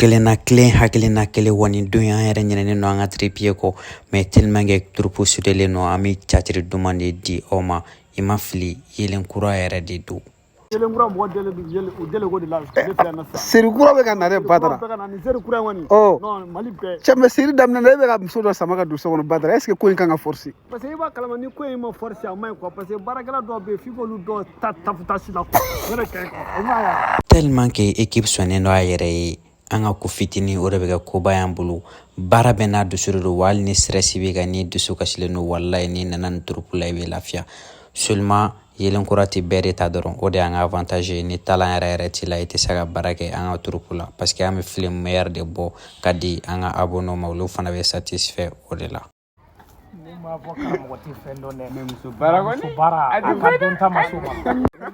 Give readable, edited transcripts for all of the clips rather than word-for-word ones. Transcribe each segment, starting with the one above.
kelena klen hakilina kele wani dunya yɛrɛ ɲinɛnen no an ka tripie ko mais tellement que troupe sudelen no an bɛ catiri duman de di aw ma i ma fili yelen kura yɛrɛ de do yelen kura mɔgɔ dele ko de la seri kura bɛ ka na dɛ Badara seri kura kɔni non Mali bɛɛ cɛ mais seri daminɛ e bɛ ka muso dɔ sama ka don so kɔnɔ Badara est-ce que ko in kan ka forcer parce que i b'a kalama ni ko in ma forcer a maɲi quoi parce que baarakɛla dɔw bɛ yen f'i k'olu dɔw tafuta si la quoi yɛrɛ kɛ o ma ya tellement que équipe sɔnnen do a yɛrɛ ye an ka ko fitini o de bɛ kɛ koba y'an bolo baara bɛɛ n'a dusu de do wa hali ni stress bɛ ka ni dusu kasilen do wallahi ni nana ni troupe la i bɛ lafiya seulement yelen kura tɛ bɛɛ de ta dɔrɔn o de y'an ka avantage ye ni talan yɛrɛ t'i la i tɛ se ka baara kɛ an ka troupe la parce que an bɛ film meilleur de bɔ ka di an ka abonnés ma olu fana bɛ satisfait o de la. Ni m'a fɔ karamɔgɔ tɛ fɛn dɔn dɛ mais muso baara kɔni muso baara a ka dɔn ta ma s'o ma.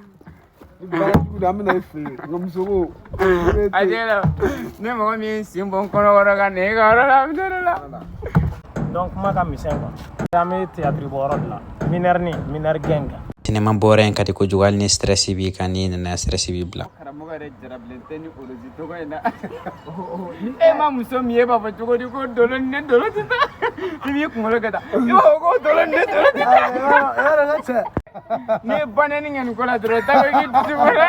an bɛna i fɛ yen nka muso ko a jɛra ne mɔgɔ min sen bɔ n kɔnɔkɔrɔ ka na e ka yɔrɔ la a bɛ dɔ la. donc kuma ka misɛn quoi an bɛ théâtre bɔ yɔrɔ de la mineur gang. Sinema bɔra in ka di kojugu hali ni stress b'i kan n'i nana stress b'i bila. karamɔgɔ yɛrɛ jarabilen tɛ ni olozi tɔgɔ in na e ma muso min ye b'a fɔ cogo di ko dolo ni ne dolo tɛ taa i b'i kunkolo kɛ tan i b'a fɔ ko dolo ni ne dolo tɛ taa n'i ye banɛni kɛ nin ko la dɔrɔn taa ko i k'i dusu bɔ dɛ.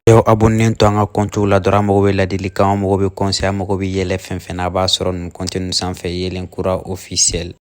Yow abonné to an ka compte la dɔrɔn an mago bɛ ladilikan an mago bɛ conseil an mago bɛ yɛlɛ fɛn fɛn na a b'a sɔrɔ nin compte ninnu sanfɛ yelen kura officiel.